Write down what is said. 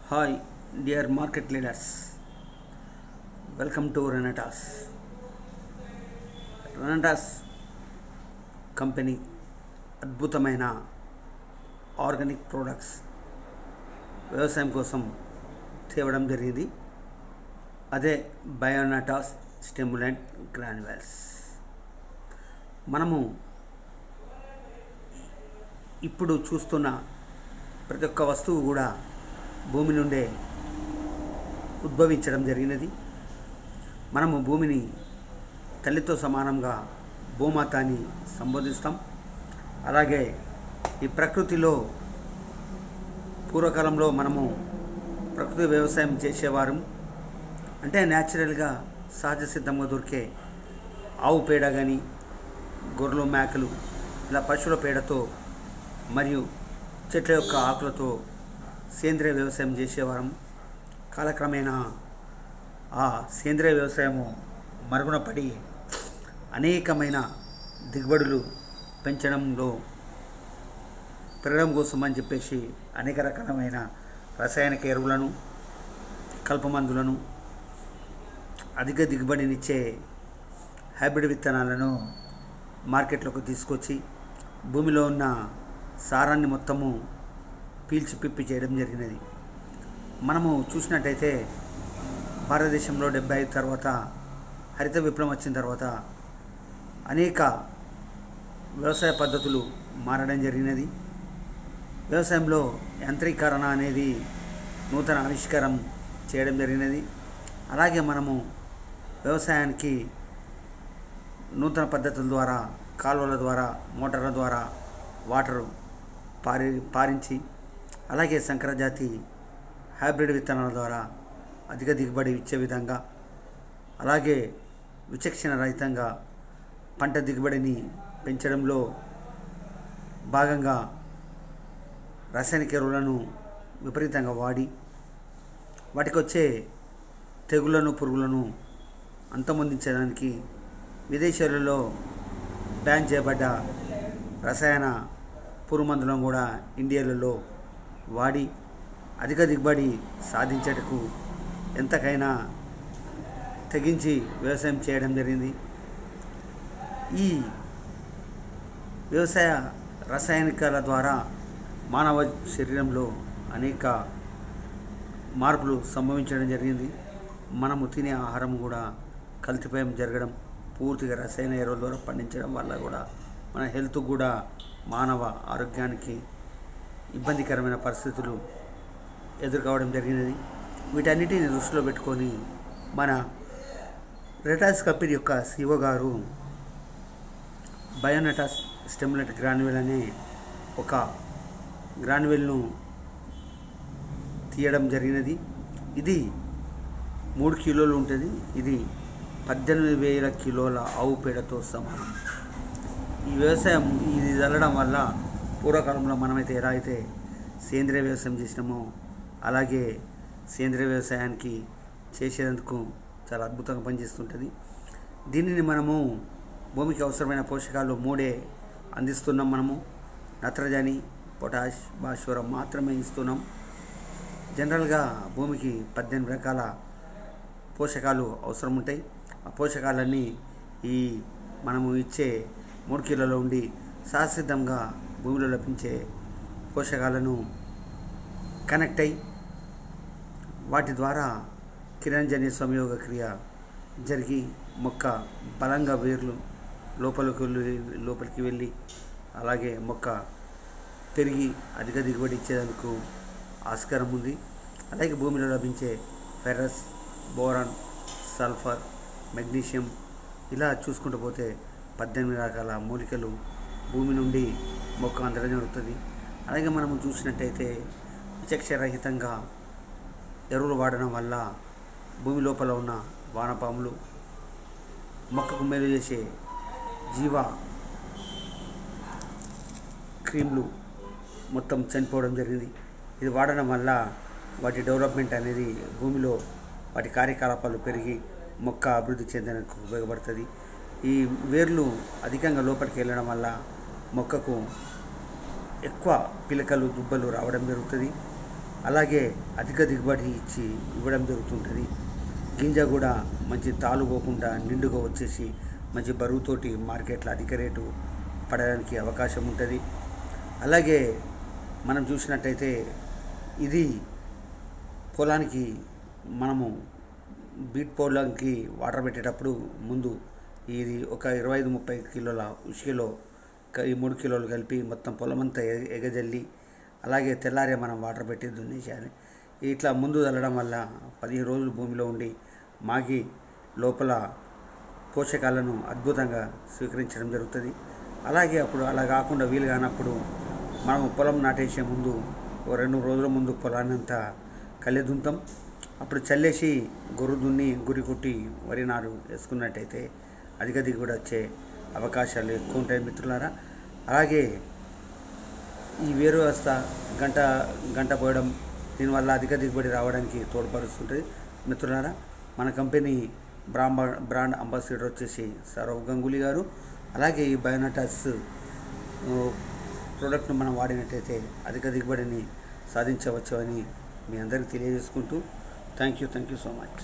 Hi, dear market leaders. Welcome to Renatas. Renatas company అద్భుతమైన organic products వ్యవసాయం కోసం తేవడం జరిగింది. అదే బయోనటాస్ స్టిమ్యులెంట్ గ్రాన్యువల్స్. మనము ఇప్పుడు చూస్తున్న ప్రతి ఒక్క వస్తువు కూడా భూమి నుండే ఉద్భవించడం జరిగినది. మనము భూమిని తల్లితో సమానంగా భూమాత అని సంబోధిస్తాం. అలాగే ఈ ప్రకృతిలో పూర్వకాలంలో మనము ప్రకృతి వ్యవసాయం చేసేవారు. అంటే న్యాచురల్గా సహజ సిద్ధంగా దొరికే ఆవు పేడ కానీ, గొర్రెలు మేకలు ఇలా పశువుల పేడతో మరియు చెట్ల యొక్క ఆకులతో సేంద్రియ వ్యవసాయం చేసేవారం. కాలక్రమేణా ఆ సేంద్రియ వ్యవసాయము మరుగున పడి అనేకమైన దిగుబడులు పెంచడంలో పెరగడం కోసం అని చెప్పేసి అనేక రకాలమైన రసాయనిక ఎరువులను, కల్పమందులను, అధిక దిగుబడినిచ్చే హైబ్రిడ్ విత్తనాలను మార్కెట్లోకి తీసుకొచ్చి భూమిలో ఉన్న సారాన్ని మొత్తము పీల్చి పిప్పి చేయడం జరిగినది. మనము చూసినట్టయితే భారతదేశంలో 75 తర్వాత హరిత విప్లవం వచ్చిన తర్వాత అనేక వ్యవసాయ పద్ధతులు మారడం జరిగినది. వ్యవసాయంలో యాంత్రీకరణ అనేది నూతన ఆవిష్కారం చేయడం జరిగినది. అలాగే మనము వ్యవసాయానికి నూతన పద్ధతుల ద్వారా, కాలువల ద్వారా, మోటార్ల ద్వారా వాటరు పారించి, అలాగే సంకరజాతి హైబ్రిడ్ విత్తనాల ద్వారా అధిక దిగుబడి ఇచ్చే విధంగా, అలాగే విచక్షణ రహితంగా పంట దిగుబడిని పెంచడంలో భాగంగా రాసాయనిక ఎరువులను విపరీతంగా వాడి వాటికి వచ్చే తెగుళ్లను, పురుగులను అంతమొందించడానికి విదేశాలలో బ్యాన్ చేయబడ్డ రసాయన పురుగుమందులను కూడా ఇండియాలలో వాడి అధిక దిగుబడి సాధించేటకు ఎంతకైనా తెగించి వ్యవసాయం చేయడం జరిగింది. ఈ వ్యవసాయ రసాయనికాల ద్వారా మానవ శరీరంలో అనేక మార్పులు సంభవించడం జరిగింది. మనము తినే ఆహారం కూడా కల్తీపయం జరగడం, పూర్తిగా రసాయన ఎరువుల ద్వారా పండించడం వల్ల కూడా మన హెల్త్ కూడా, మానవ ఆరోగ్యానికి ఇబ్బందికరమైన పరిస్థితులు ఎదుర్కోవడం జరిగినది. వీటన్నిటిని దృష్టిలో పెట్టుకొని మన రెటాస్ కంపెనీ యొక్క CEO గారు బయోనటాస్ స్టిమ్యులెంట్ గ్రాన్యువల్ అనే ఒక గ్రాన్యువల్ను తీయడం జరిగినది. ఇది 3 కిలోలు ఉంటుంది. ఇది 18,000 కిలోల ఆవు పేడతో సమానం. ఈ వ్యవసాయం ఇది చల్లడం వల్ల పూర్వకాలంలో మనమైతే ఎలా అయితే సేంద్రియ వ్యవసాయం చేసినామో అలాగే సేంద్రియ వ్యవసాయానికి చేసేందుకు చాలా అద్భుతంగా పనిచేస్తుంటుంది. దీనిని మనము భూమికి అవసరమైన పోషకాలు 3 అందిస్తున్నాం. మనము నత్రజని, పొటాష్, భాస్వరం మాత్రమే ఇస్తున్నాం. జనరల్గా భూమికి 18 రకాల పోషకాలు అవసరం ఉంటాయి. ఆ పోషకాలన్నీ ఈ మనము ఇచ్చే 3 కిలోలో ఉండి సహసిద్ధంగా భూమిలో లభించే పోషకాలను కనెక్ట్ అయ్యి వాటి ద్వారా కిరణజన్య సంయోగ క్రియ జరిగి మొక్క బలంగా వేర్లు లోపలికి వెళ్ళి అలాగే మొక్క పెరిగి అధిక దిగుబడి ఇచ్చేందుకు ఆస్కారం ఉంది. అలాగే భూమిలో లభించే ఫెర్రస్, బోరాన్, సల్ఫర్, మెగ్నీషియం ఇలా చూసుకుంటూ పోతే 18 రకాల మూలికలు భూమి నుండి మొక్క అందడం జరుగుతుంది. అలాగే మనము చూసినట్టయితే విచక్షరహితంగా ఎరువులు వాడడం వల్ల భూమి లోపల ఉన్న వానపాములు, మొక్కకు మేలు చేసే జీవ క్రీములు మొత్తం చనిపోవడం జరిగింది. ఇది వాడడం వల్ల వాటి డెవలప్మెంట్ అనేది భూమిలో వాటి కార్యకలాపాలు పెరిగి మొక్క అభివృద్ధి చెందడానికి ఉపయోగపడుతుంది. ఈ వేర్లు అధికంగా లోపలికి వెళ్ళడం వల్ల మొక్కకు ఎక్కువ పిలకలు, దుబ్బలు రావడం జరుగుతుంది. అలాగే అధిక దిగుబడి ఇవ్వడం జరుగుతుంటుంది. గింజ కూడా మంచి తాలుకోకుండా నిండుగా వచ్చేసి మంచి బరువుతోటి మార్కెట్లో అధిక రేటు పడడానికి అవకాశం ఉంటుంది. అలాగే మనం చూసినట్టయితే ఇది పొలానికి మనము బీట్ పొలానికి వాటర్ పెట్టేటప్పుడు ముందు ఇది ఒక 25-30 కిలోల ఉసిలో ఈ 3 కిలోలు కలిపి మొత్తం పొలమంతా ఎగజల్లి అలాగే తెల్లారే మనం వాటర్ పెట్టి దున్నేసేయాలి. ఇట్లా ముందు చల్లడం వల్ల 15 రోజులు భూమిలో ఉండి మాగి లోపల పోషకాలను అద్భుతంగా స్వీకరించడం జరుగుతుంది. అలాగే అప్పుడు అలా కాకుండా వీలు కానప్పుడు మనము పొలం నాటేసే ముందు ఓ 2 రోజుల ముందు పొలాన్ని అంతా కళ్ళెదుంతాం. అప్పుడు చల్లేసి గొర్రు దున్ని గురి కొట్టి వరి నారు వేసుకున్నట్టయితే అధిక దిగుబడి వచ్చే అవకాశాలు ఎక్కువ ఉంటాయి మిత్రులారా. అలాగే ఈ వేరు వ్యవస్థ గంట పోయడం దీనివల్ల అధిక దిగుబడి రావడానికి తోడ్పరుస్తుంటుంది మిత్రులారా. మన కంపెనీ బ్రాండ్ అంబాసిడర్ వచ్చేసి సౌరవ్ గంగూలీ గారు. అలాగే ఈ బయోనటాస్ ప్రోడక్ట్ను మనం వాడినట్టయితే అధిక దిగుబడిని సాధించవచ్చు అని మీ అందరికీ తెలియజేసుకుంటూ థ్యాంక్ యూ సో మచ్.